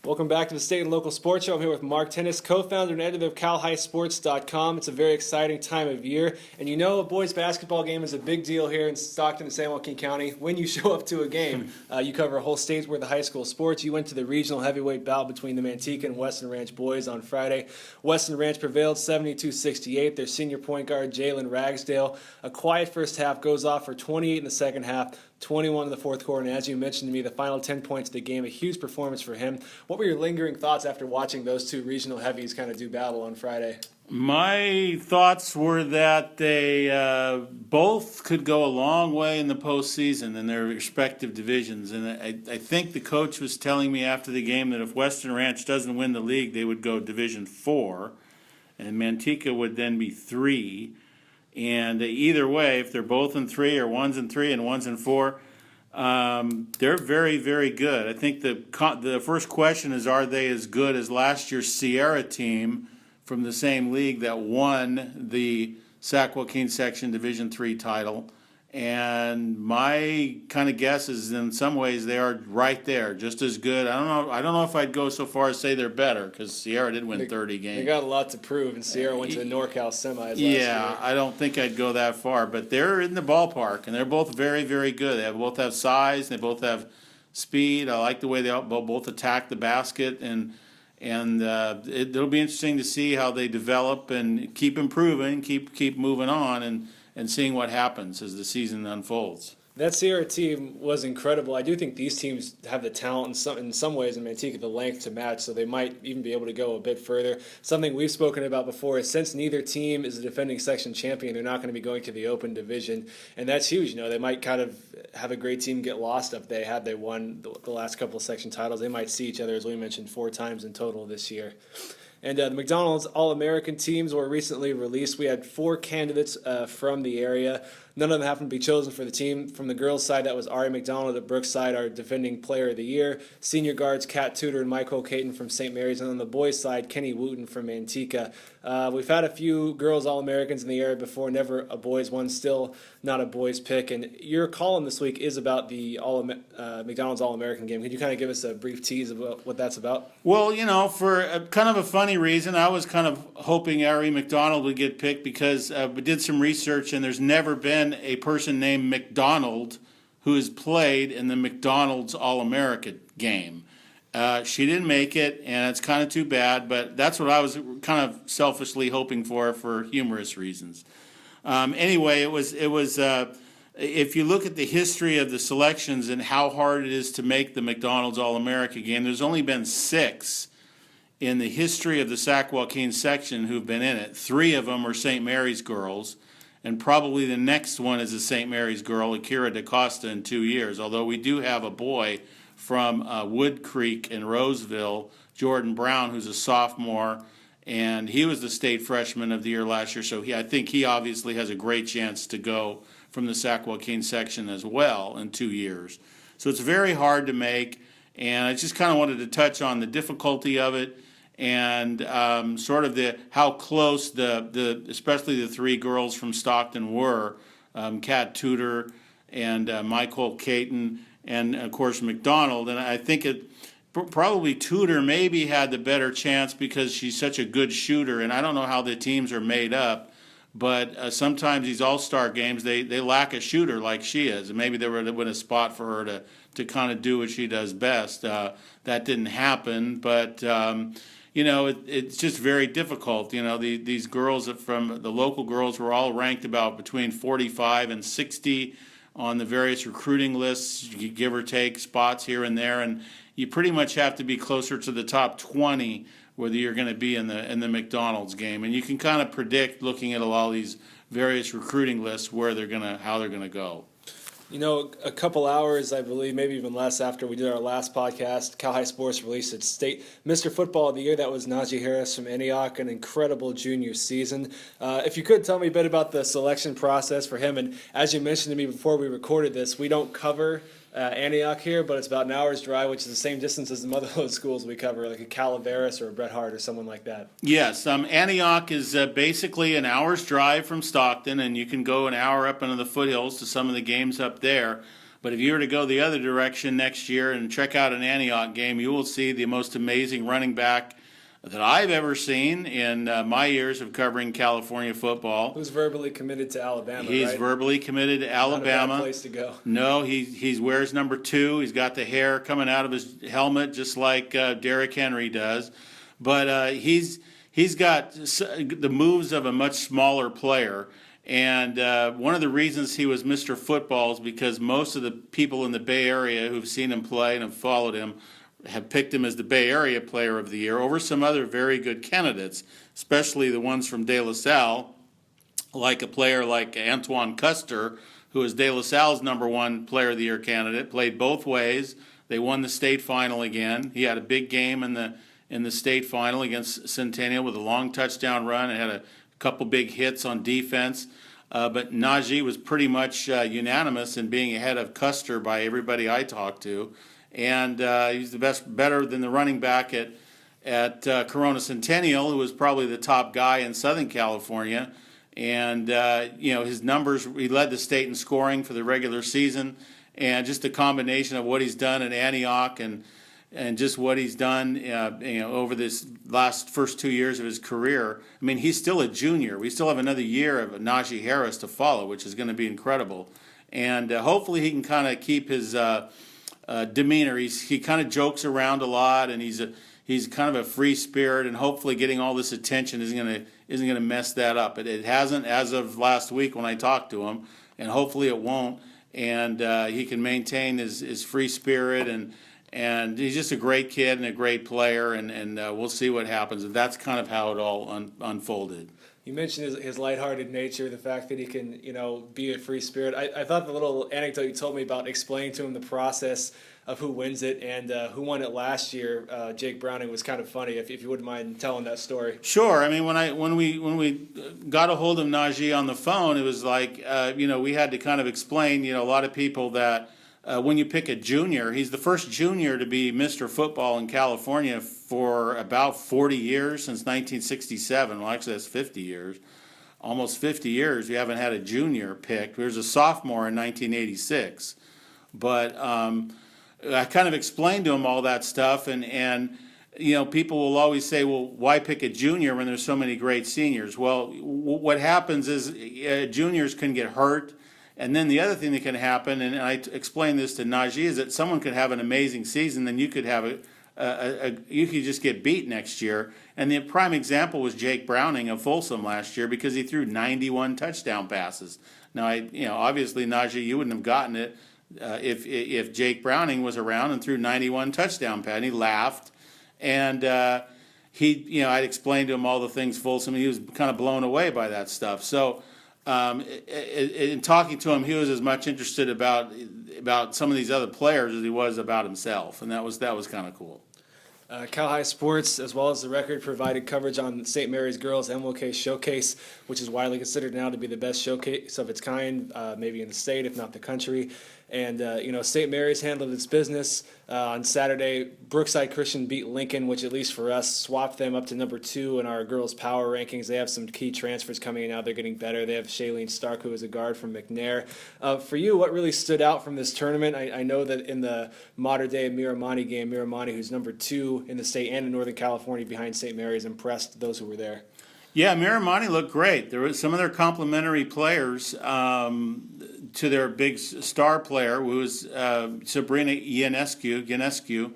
Welcome back to the State and Local Sports Show. I'm here with Mark Tennis, co-founder and editor of CalHighSports.com. It's a very exciting time of year, and you know a boys basketball game is a big deal here in Stockton and San Joaquin County. When you show up to a game, you cover a whole state's worth of high school sports. You went to the regional heavyweight bout between the Manteca and Western Ranch boys on Friday. Western Ranch prevailed 72-68. Their senior point guard, Jalen Ragsdale, a quiet first half, goes off for 28 in the second half, 21 in the fourth quarter, and as you mentioned to me, the final 10 points of the game, a huge performance for him. What were your lingering thoughts after watching those two regional heavies kind of do battle on Friday? My thoughts were that they both could go a long way in the postseason in their respective divisions, and I think the coach was telling me after the game that if Western Ranch doesn't win the league, they would go Division 4, and Manteca would then be 3. And either way, if they're both in 3 or one's in 3 and one's in 4, they're very, very good. I think the first question is, are they as good as last year's Sierra team from the same league that won the Sac Joaquin Section Division 3 title? And my kind of guess is in some ways they are right there, just as good. I don't know if I'd go so far as say they're better, because Sierra did win 30 games. They got a lot to prove, and Sierra went to the NorCal semis last year. I don't think I'd go that far, but they're in the ballpark, and they're both very, very good. They both have size, they both have speed. I like the way they both attack the basket, and it'll be interesting to see how they develop and keep improving, keep moving on, and seeing what happens as the season unfolds. That Sierra team was incredible. I do think these teams have the talent in some ways, and Manteca the length to match, so they might even be able to go a bit further. Something we've spoken about before is since neither team is a defending section champion, they're not going to be going to the open division, and that's huge. You know, they might kind of have a great team get lost if they won the last couple of section titles. They might see each other, as we mentioned, 4 times in total this year. And the McDonald's All-American teams were recently released. We had 4 candidates from the area. None of them happened to be chosen for the team. From the girls' side, that was Ari McDonald at Brookside, our defending player of the year. Senior guards Kat Tudor and Michael Caton from St. Mary's. And on the boys' side, Kenny Wooten from Manteca. We've had a few girls All-Americans in the area before, never a boys one, still not a boys pick. And your column this week is about the McDonald's All-American game. Could you kind of give us a brief tease about what that's about? Well, you know, for kind of a funny reason, I was kind of hoping Ari McDonald would get picked because we did some research, and there's never been a person named McDonald who has played in the McDonald's All-America game. She didn't make it, and it's kind of too bad, but that's what I was kind of selfishly hoping for humorous reasons. Anyway, it was if you look at the history of the selections and how hard it is to make the McDonald's All-America game, there's only been 6 in the history of the Sac Joaquin section who've been in it. 3 of them are St. Mary's girls, and probably the next one is a St. Mary's girl, Akira DaCosta, in 2 years, although we do have a boy from Wood Creek in Roseville, Jordan Brown, who's a sophomore, and he was the state freshman of the year last year, so I think he obviously has a great chance to go from the Sac Joaquin section as well in 2 years. So it's very hard to make, and I just kind of wanted to touch on the difficulty of it and sort of how close especially the 3 girls from Stockton were, Kat Tudor and Michael Caton and, of course, McDonald. And I think probably Tudor maybe had the better chance because she's such a good shooter, and I don't know how the teams are made up, but sometimes these all-star games, they lack a shooter like she is, and maybe there would have been a spot for her to kind of do what she does best. That didn't happen, but you know, it's just very difficult. You know, these girls from the local girls were all ranked about between 45 and 60 on the various recruiting lists, give or take spots here and there, and you pretty much have to be closer to the top 20 whether you're going to be in the McDonald's game, and you can kind of predict looking at all these various recruiting lists how they're gonna go. You know, a couple hours, I believe, maybe even less after we did our last podcast, Cal High Sports released its state Mr. Football of the Year. That was Najee Harris from Antioch, an incredible junior season. If you could tell me a bit about the selection process for him, and as you mentioned to me before we recorded this, we don't cover Antioch here, but it's about an hour's drive, which is the same distance as the motherload schools we cover, like a Calaveras or a Bret Hart or someone like that. Yes, Antioch is basically an hour's drive from Stockton, and you can go an hour up into the foothills to some of the games up there. But if you were to go the other direction next year and check out an Antioch game, you will see the most amazing running back that I've ever seen in my years of covering California football. Who's verbally committed to Alabama, He's right? verbally committed to Alabama. Not a bad place to go. No, he wears number 2. He's got the hair coming out of his helmet just like Derrick Henry does. But he's got the moves of a much smaller player. And one of the reasons he was Mr. Football is because most of the people in the Bay Area who've seen him play and have followed him have picked him as the Bay Area Player of the Year over some other very good candidates, especially the ones from De La Salle, like a player like Antoine Custer, who is De La Salle's #1 Player of the Year candidate, played both ways. They won the state final again. He had a big game in the state final against Centennial with a long touchdown run and had a couple big hits on defense. But Najee was pretty much unanimous in being ahead of Custer by everybody I talked to. And he's better than the running back at Corona Centennial, who was probably the top guy in Southern California. And, his numbers, he led the state in scoring for the regular season. And just a combination of what he's done at Antioch and just what he's done, over this first 2 years of his career. I mean, he's still a junior. We still have another year of Najee Harris to follow, which is going to be incredible. And hopefully he can kind of keep his demeanor. He kind of jokes around a lot, and he's kind of a free spirit. And hopefully, getting all this attention isn't going to mess that up. It hasn't as of last week when I talked to him, and hopefully it won't. And he can maintain his free spirit and he's just a great kid and a great player, and we'll see what happens. And that's kind of how it all unfolded. You mentioned his lighthearted nature, the fact that he can, be a free spirit. I thought the little anecdote you told me about explaining to him the process of who wins it and who won it last year, Jake Browning, was kind of funny. If you wouldn't mind telling that story. Sure. I mean, when we got a hold of Najee on the phone, it was like we had to kind of explain. A lot of people that. When you pick a junior, he's the first junior to be Mr. Football in California for about 40 years, since 1967. Well, actually, that's 50 years. Almost 50 years, we haven't had a junior picked. There was a sophomore in 1986. But I kind of explained to him all that stuff, and people will always say, well, why pick a junior when there's so many great seniors? Well, what happens is juniors can get hurt. And then the other thing that can happen, and I explained this to Najee, is that someone could have an amazing season, then you could have you could just get beat next year. And the prime example was Jake Browning of Folsom last year, because he threw 91 touchdown passes. Now, obviously, Najee, you wouldn't have gotten it if Jake Browning was around and threw 91 touchdown passes. And he laughed, and I'd explained to him all the things Folsom, and he was kind of blown away by that stuff. So. In talking to him, he was as much interested about some of these other players as he was about himself, and that was kind of cool. Cal High Sports, as well as the Record, provided coverage on St. Mary's Girls MLK Showcase, which is widely considered now to be the best showcase of its kind, maybe in the state, if not the country. And, St. Mary's handled its business. On Saturday, Brookside Christian beat Lincoln, which, at least for us, swapped them up to number 2 in our girls' power rankings. They have some key transfers coming in now. They're getting better. They have Shailene Stark, who is a guard from McNair. For you, what really stood out from this tournament? I know that in the modern-day Miramani game, Miramani, who's number 2 in the state and in Northern California behind St. Mary's, impressed those who were there. Yeah, Miramani looked great. There was some of their complementary players to their big star player, who was Sabrina Ionescu.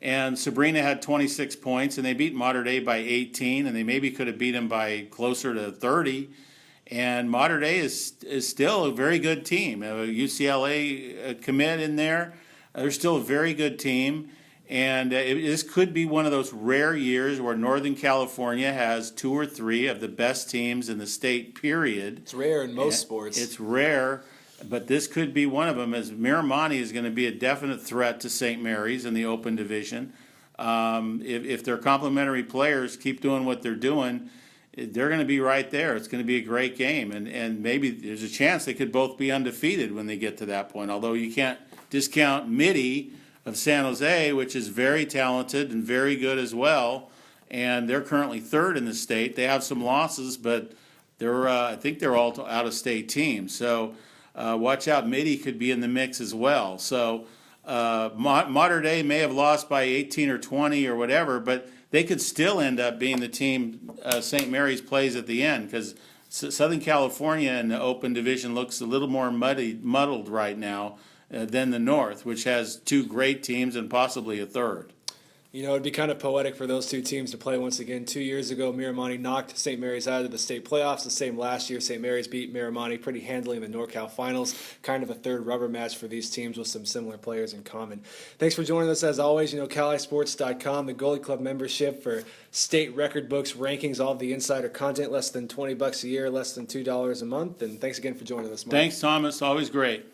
And Sabrina had 26 points, and they beat Mater Dei by 18, and they maybe could have beat them by closer to 30. And Mater Dei is still a very good team. A UCLA commit in there. They're still a very good team. And this could be one of those rare years where Northern California has 2 or 3 of the best teams in the state, period. It's rare in most sports. It's rare, but this could be one of them, as Miramani is going to be a definite threat to St. Mary's in the open division. If their complementary players keep doing what they're doing, they're going to be right there. It's going to be a great game. And maybe there's a chance they could both be undefeated when they get to that point, although you can't discount Midi of San Jose, which is very talented and very good as well, and they're currently 3rd in the state. They have some losses, but I think they're all out-of-state teams. So watch out, Mitty could be in the mix as well. So Mater Dei may have lost by 18 or 20 or whatever, but they could still end up being the team St. Mary's plays at the end, because Southern California in the Open Division looks a little more muddled right now than the North, which has two great teams and possibly a third. You know, it'd be kind of poetic for those two teams to play once again. 2 years ago, Miramonte knocked St. Mary's out of the state playoffs. The same last year, St. Mary's beat Miramonte pretty handily in the NorCal finals. Kind of a third rubber match for these teams with some similar players in common. Thanks for joining us as always. You know, CaliSports.com, the Goalie Club membership for state record books, rankings, all of the insider content, less than $20 a year, less than $2 a month. And thanks again for joining us, Mark. Thanks, Thomas. Always great.